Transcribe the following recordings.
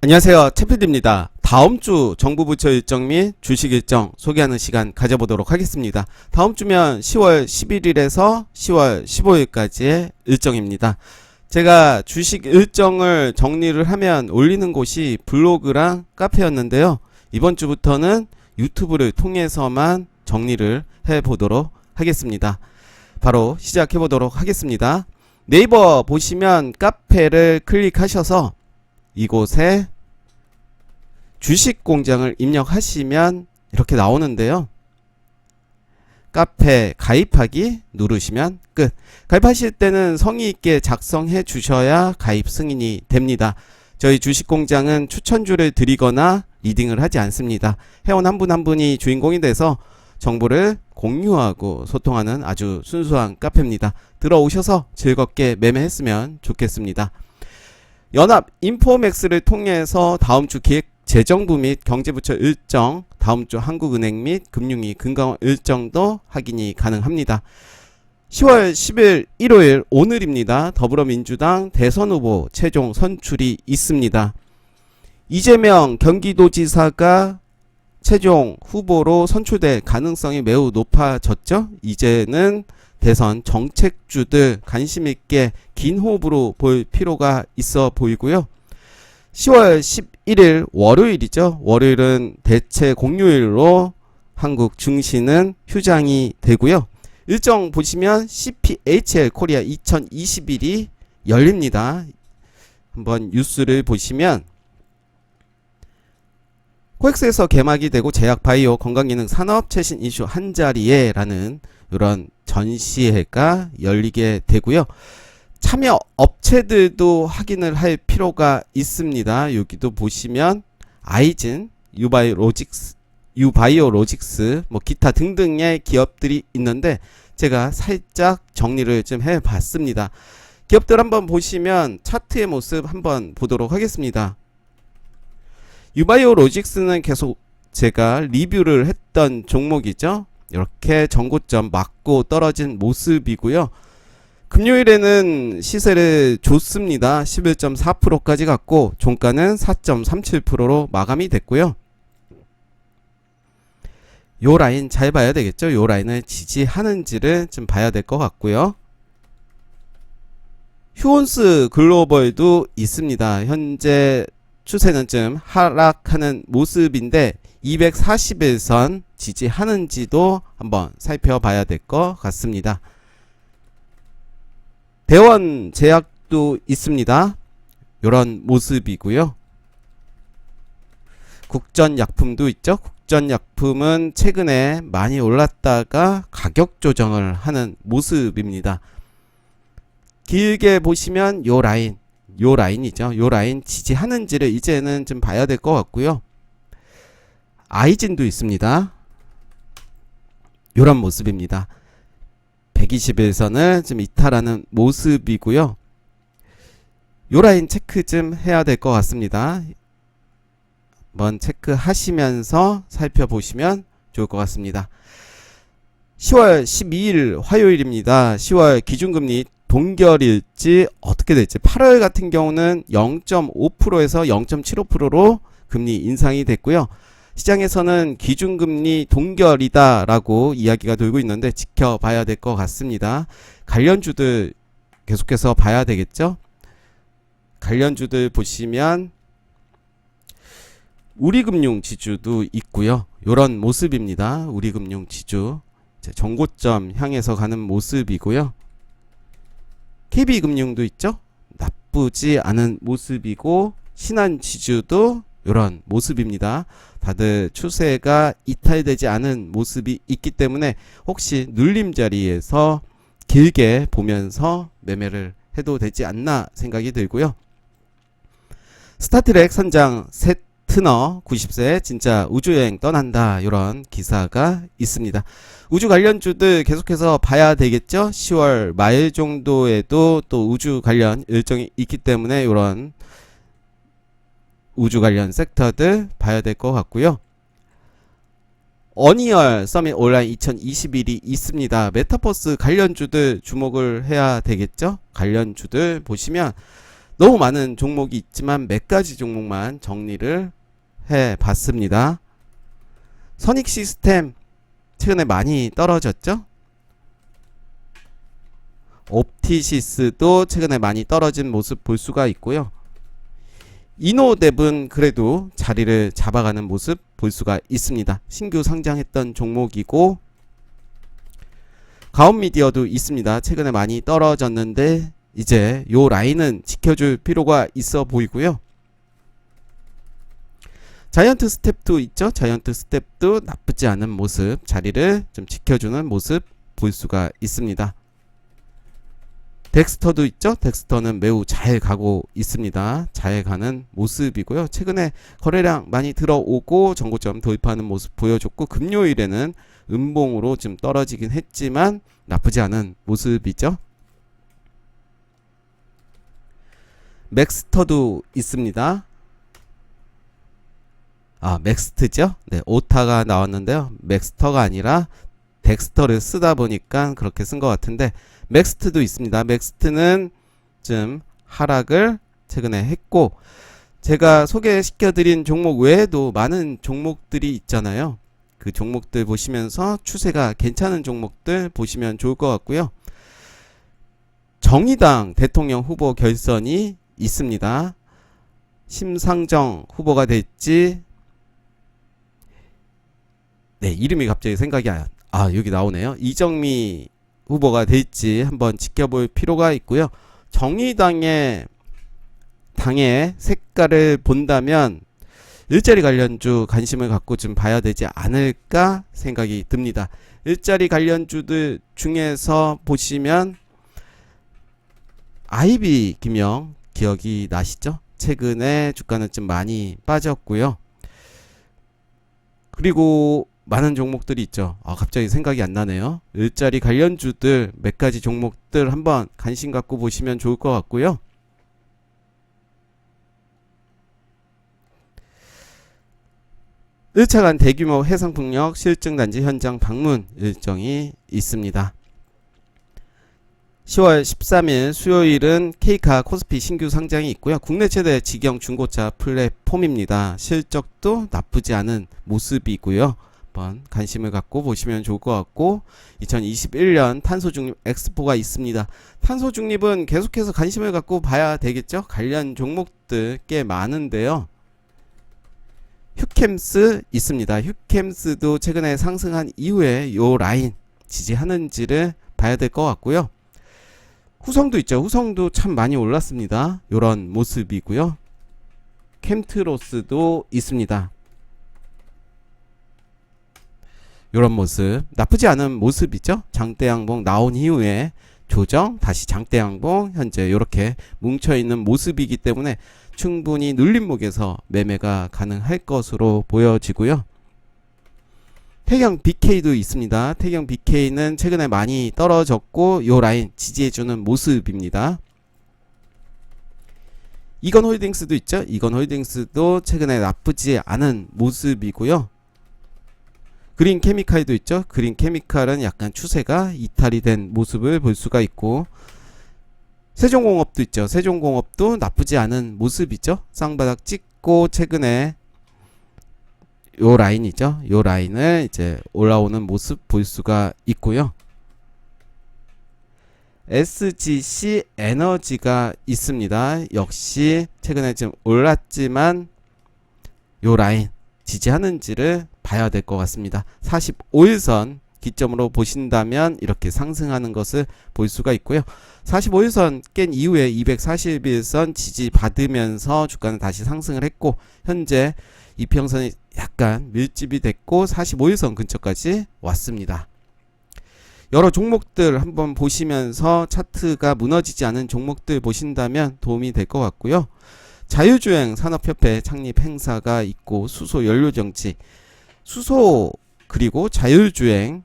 안녕하세요. 채필드입니다. 다음 주 정부 부처 일정 및 주식 일정 소개하는 시간 가져보도록 하겠습니다. 다음 주면 10월 11일에서 10월 15일까지의 일정입니다. 제가 주식 일정을 정리를 하면 올리는 곳이 블로그랑 카페였는데요. 이번 주부터는 유튜브를 통해서만 정리를 해보도록 하겠습니다. 바로 시작해보도록 하겠습니다. 네이버 보시면 카페를 클릭하셔서 이곳에 주식 공장을 입력하시면 이렇게 나오는데요. 카페 가입하기 누르시면 끝. 가입하실 때는 성의 있게 작성해 주셔야 가입 승인이 됩니다. 저희 주식 공장은 추천주를 드리거나 리딩을 하지 않습니다. 회원 한 분 한 분이 주인공이 돼서 정보를 공유하고 소통하는 아주 순수한 카페입니다. 들어오셔서 즐겁게 매매했으면 좋겠습니다. 연합 인포맥스를 통해서 다음 주 기획재정부 및 경제부처 일정, 다음 주 한국은행 및 금융위 금감원 일정도 확인이 가능합니다. 10월 10일 일요일 오늘입니다. 더불어민주당 대선 후보 최종 선출이 있습니다. 이재명 경기도지사가 최종 후보로 선출될 가능성이 매우 높아졌죠. 이제는 대선 정책주들 관심있게 긴 호흡으로 볼 필요가 있어 보이고요. 10월 11일 월요일이죠. 월요일은 대체 공휴일로 한국 증시는 휴장이 되고요. 일정 보시면 CPHL 코리아 2021이 열립니다. 한번 뉴스를 보시면 코엑스에서 개막이 되고 제약 바이오 건강기능 산업 최신 이슈 한자리에 라는 이런 전시회가 열리게 되고요. 참여 업체들도 확인을 할 필요가 있습니다. 여기도 보시면 아이진, 유바이오로직스, 뭐 기타 등등의 기업들이 있는데 제가 살짝 정리를 좀 해봤습니다. 기업들 한번 보시면 차트의 모습 한번 보도록 하겠습니다. 유바이오로직스는 계속 제가 리뷰를 했던 종목이죠. 이렇게 전고점 맞고 떨어진 모습이고요. 금요일에는 시세를 줬습니다. 11.4%까지 갔고 종가는 4.37%로 마감이 됐고요. 요 라인 잘 봐야 되겠죠. 요 라인을 지지하는지를 좀 봐야 될 것 같고요. 휴온스 글로벌도 있습니다. 현재 추세는 좀 하락하는 모습인데 241선 지지하는지도 한번 살펴봐야 될 것 같습니다. 대원 제약도 있습니다. 이런 모습이고요. 국전약품도 있죠. 국전약품은 최근에 많이 올랐다가 가격 조정을 하는 모습입니다. 길게 보시면 요 라인이죠. 요 라인 지지하는지를 이제는 좀 봐야 될 것 같고요. 아이진도 있습니다. 요런 모습입니다. 121선을 좀 이탈하는 모습이고요. 요 라인 체크 좀 해야 될 것 같습니다. 한번 체크하시면서 살펴보시면 좋을 것 같습니다. 10월 12일 화요일입니다. 10월 기준금리 동결일지 어떻게 될지 8월 같은 경우는 0.5%에서 0.75%로 금리 인상이 됐고요. 시장에서는 기준금리 동결이다 라고 이야기가 돌고 있는데 지켜봐야 될 것 같습니다. 관련주들 계속해서 봐야 되겠죠. 관련주들 보시면 우리금융지주도 있고요. 이런 모습입니다. 우리금융지주 정고점 향해서 가는 모습이고요. KB금융도 있죠. 나쁘지 않은 모습이고 신한지주도 이런 모습입니다. 다들 추세가 이탈되지 않은 모습이 있기 때문에 혹시 눌림 자리에서 길게 보면서 매매를 해도 되지 않나 생각이 들고요. 스타트랙 선장 세트너 90세 진짜 우주여행 떠난다 이런 기사가 있습니다. 우주 관련주들 계속해서 봐야 되겠죠. 10월 말 정도에도 또 우주 관련 일정이 있기 때문에 이런 우주 관련 섹터들 봐야 될 것 같고요. 어니얼 서밋 온라인 2021이 있습니다. 메타버스 관련주들 주목을 해야 되겠죠. 관련주들 보시면 너무 많은 종목이 있지만 몇 가지 종목만 정리를 해 봤습니다. 선익 시스템 최근에 많이 떨어졌죠? 옵티시스도 최근에 많이 떨어진 모습 볼 수가 있고요. 이노뎁은 그래도 자리를 잡아가는 모습 볼 수가 있습니다. 신규 상장했던 종목이고, 가온미디어도 있습니다. 최근에 많이 떨어졌는데 이제 요 라인은 지켜줄 필요가 있어 보이고요. 자이언트 스텝도 있죠. 자이언트 스텝도 나쁘지 않은 모습, 자리를 좀 지켜주는 모습 볼 수가 있습니다. 덱스터도 있죠. 덱스터는 매우 잘 가고 있습니다. 잘 가는 모습이고요. 최근에 거래량 많이 들어오고 정고점 도입하는 모습 보여줬고, 금요일에는 음봉으로 좀 떨어지긴 했지만 나쁘지 않은 모습이죠. 맥스터도 있습니다. 맥스트죠. 네, 오타가 나왔는데요. 맥스터가 아니라 덱스터를 쓰다 보니까 그렇게 쓴 것 같은데, 맥스트도 있습니다. 맥스트는 좀 하락을 최근에 했고, 제가 소개시켜드린 종목 외에도 많은 종목들이 있잖아요. 그 종목들 보시면서 추세가 괜찮은 종목들 보시면 좋을 것 같고요. 정의당 대통령 후보 결선이 있습니다. 심상정 후보가 될지, 네, 이름이 갑자기 생각이 여기 나오네요. 이정미 후보가 될지 한번 지켜볼 필요가 있고요. 정의당의 당의 색깔을 본다면 일자리 관련주 관심을 갖고 좀 봐야 되지 않을까 생각이 듭니다. 일자리 관련주들 중에서 보시면 아이비 김영 기억이 나시죠? 최근에 주가는 좀 많이 빠졌고요. 그리고 많은 종목들이 있죠. 갑자기 생각이 안 나네요. 일자리 관련주들 몇 가지 종목들 한번 관심 갖고 보시면 좋을 것 같고요. 일차간 대규모 해상풍력 실증단지 현장 방문 일정이 있습니다. 10월 13일 수요일은 K카 코스피 신규 상장이 있고요. 국내 최대 직영 중고차 플랫폼입니다. 실적도 나쁘지 않은 모습이고요. 한번 관심을 갖고 보시면 좋을 것 같고, 2021년 탄소중립 엑스포가 있습니다. 탄소중립은 계속해서 관심을 갖고 봐야 되겠죠. 관련 종목들 꽤 많은데요. 휴캠스 있습니다. 휴캠스도 최근에 상승한 이후에 요 라인 지지하는지를 봐야 될 것 같고요. 후성도 있죠. 후성도 참 많이 올랐습니다. 요런 모습이고요. 캠트로스도 있습니다. 요런 모습 나쁘지 않은 모습이죠. 장대양봉 나온 이후에 조정, 다시 장대양봉, 현재 요렇게 뭉쳐있는 모습이기 때문에 충분히 눌림목에서 매매가 가능할 것으로 보여지고요. 태경 BK도 있습니다. 태경 BK는 최근에 많이 떨어졌고 요 라인 지지해주는 모습입니다. 이건홀딩스도 있죠. 이건홀딩스도 최근에 나쁘지 않은 모습이고요. 그린케미칼도 있죠. 그린케미칼은 약간 추세가 이탈이 된 모습을 볼 수가 있고, 세종공업도 있죠. 세종공업도 나쁘지 않은 모습이죠. 쌍바닥 찍고 최근에 요 라인이죠. 요 라인을 이제 올라오는 모습 볼 수가 있고요. SGC 에너지가 있습니다. 역시 최근에 좀 올랐지만 요 라인 지지하는지를 봐야 될 것 같습니다. 45일선 기점으로 보신다면 이렇게 상승하는 것을 볼 수가 있고요. 45일선 깬 이후에 241선 지지받으면서 주가는 다시 상승을 했고, 현재 이평선이 약간 밀집이 됐고 45일선 근처까지 왔습니다. 여러 종목들 한번 보시면서 차트가 무너지지 않은 종목들 보신다면 도움이 될 것 같고요. 자유주행 산업협회 창립 행사가 있고, 수소 연료정치, 수소 그리고 자율주행,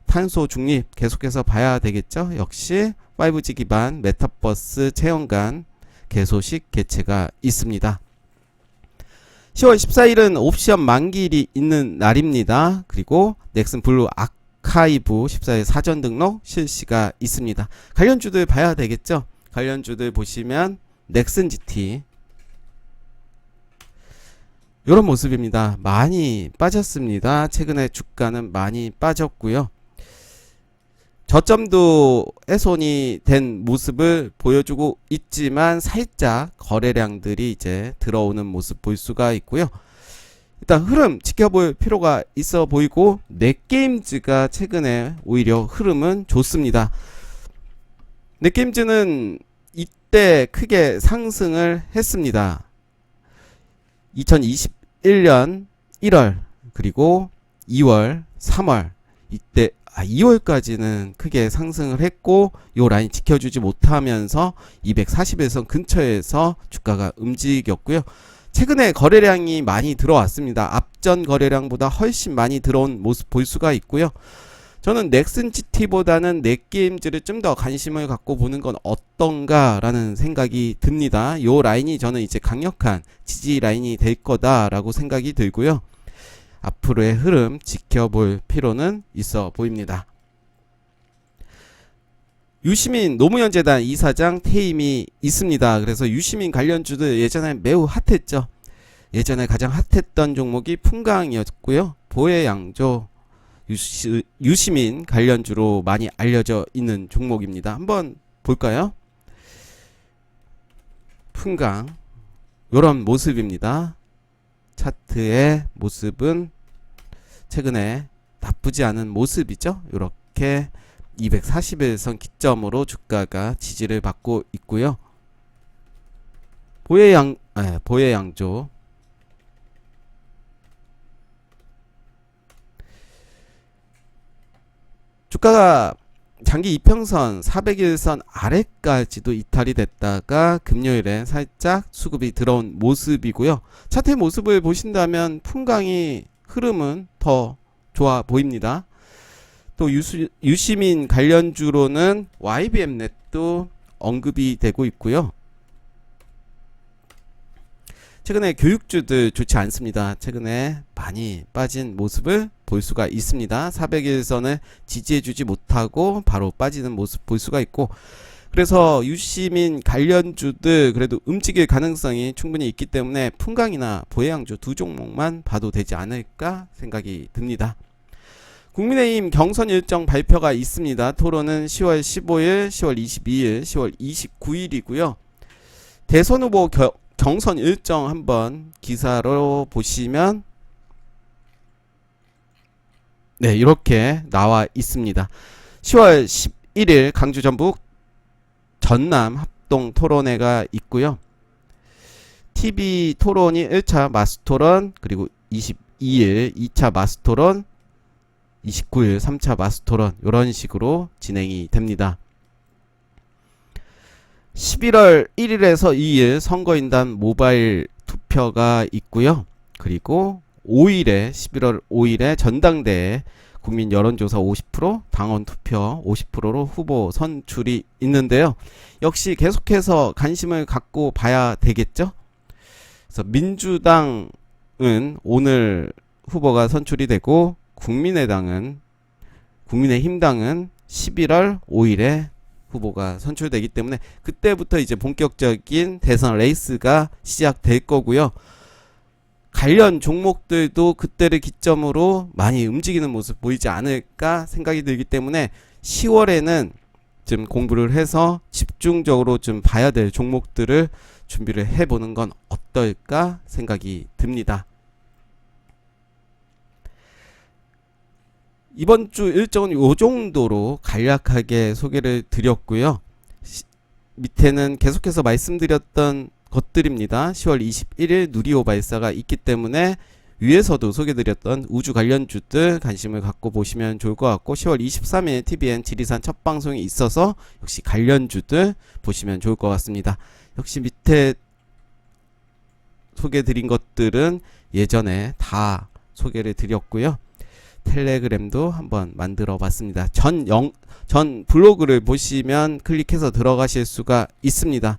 탄소 중립 계속해서 봐야 되겠죠. 역시 5G 기반 메타버스 체험관 개소식 개최가 있습니다. 10월 14일은 옵션 만기일이 있는 날입니다. 그리고 넥슨 블루 아카이브 14일 사전 등록 실시가 있습니다. 관련주들 봐야 되겠죠. 관련주들 보시면 넥슨 GT 이런 모습입니다. 많이 빠졌습니다. 최근에 주가는 많이 빠졌고요. 저점도 훼손이 된 모습을 보여주고 있지만 살짝 거래량들이 이제 들어오는 모습 볼 수가 있고요. 일단 흐름 지켜볼 필요가 있어 보이고 넷게임즈가 최근에 오히려 흐름은 좋습니다. 넷게임즈는 이때 크게 상승을 했습니다. 2021년 1월 그리고 2월 3월 이때 2월까지는 크게 상승을 했고 요 라인 지켜주지 못하면서 240일선 근처에서 주가가 움직였고요. 최근에 거래량이 많이 들어왔습니다. 앞전 거래량보다 훨씬 많이 들어온 모습 볼 수가 있고요. 저는 넥슨 GT보다는 넷게임즈를 좀 더 관심을 갖고 보는 건 어떤가 라는 생각이 듭니다. 요 라인이 저는 이제 강력한 지지 라인이 될 거다라고 생각이 들고요. 앞으로의 흐름 지켜볼 필요는 있어 보입니다. 유시민 노무현재단 이사장 퇴임이 있습니다. 그래서 유시민 관련주들 예전에 매우 핫했죠. 예전에 가장 핫했던 종목이 풍강이었고요. 보혜양조 유시민 관련주로 많이 알려져 있는 종목입니다. 한번 볼까요? 풍강 요런 모습입니다. 차트의 모습은 최근에 나쁘지 않은 모습이죠. 이렇게 241선 기점으로 주가가 지지를 받고 있고요. 보혜양조 주가가 장기 이평선 400일선 아래까지도 이탈이 됐다가 금요일에 살짝 수급이 들어온 모습이고요. 차트의 모습을 보신다면 풍강이 흐름은 더 좋아 보입니다. 또 유시민 관련주로는 YBM넷도 언급이 되고 있고요. 최근에 교육주들 좋지 않습니다. 최근에 많이 빠진 모습을 볼 수가 있습니다. 400일선을 지지해주지 못하고 바로 빠지는 모습 볼 수가 있고, 그래서 유시민 관련주들 그래도 움직일 가능성이 충분히 있기 때문에 풍강이나 보혜양주 두 종목만 봐도 되지 않을까 생각이 듭니다. 국민의힘 경선 일정 발표가 있습니다. 토론은 10월 15일, 10월 22일, 10월 29일이고요. 대선 후보 경선 일정 한번 기사로 보시면 네, 이렇게 나와 있습니다. 10월 11일 강주 전북 전남 합동 토론회가 있고요. TV 토론이 1차 마스토론, 그리고 22일 2차 마스토론, 29일 3차 마스토론 이런 식으로 진행이 됩니다. 11월 1일에서 2일 선거인단 모바일 투표가 있고요. 그리고 5일에 11월 5일에 전당대회 국민 여론조사 50%, 당원 투표 50%로 후보 선출이 있는데요. 역시 계속해서 관심을 갖고 봐야 되겠죠. 그래서 민주당은 오늘 후보가 선출이 되고 국민의힘당은 11월 5일에 후보가 선출되기 때문에 그때부터 이제 본격적인 대선 레이스가 시작될 거고요. 관련 종목들도 그때를 기점으로 많이 움직이는 모습 보이지 않을까 생각이 들기 때문에 10월에는 좀 공부를 해서 집중적으로 좀 봐야 될 종목들을 준비를 해보는 건 어떨까 생각이 듭니다. 이번 주 일정은 요 정도로 간략하게 소개를 드렸고요. 밑에는 계속해서 말씀드렸던 것들입니다. 10월 21일 누리호 발사가 있기 때문에 위에서도 소개드렸던 우주 관련주들 관심을 갖고 보시면 좋을 것 같고, 10월 23일 TVN 지리산 첫 방송이 있어서 역시 관련주들 보시면 좋을 것 같습니다. 역시 밑에 소개드린 것들은 예전에 다 소개를 드렸고요. 텔레그램도 한번 만들어 봤습니다. 전 블로그를 보시면 클릭해서 들어가실 수가 있습니다.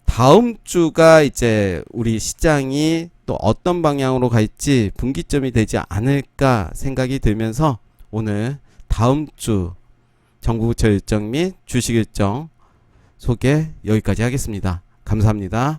다음 주가 이제 우리 시장이 또 어떤 방향으로 갈지 분기점이 되지 않을까 생각이 들면서 오늘 다음 주 정부부처 일정 및 주식 일정 소개 여기까지 하겠습니다. 감사합니다.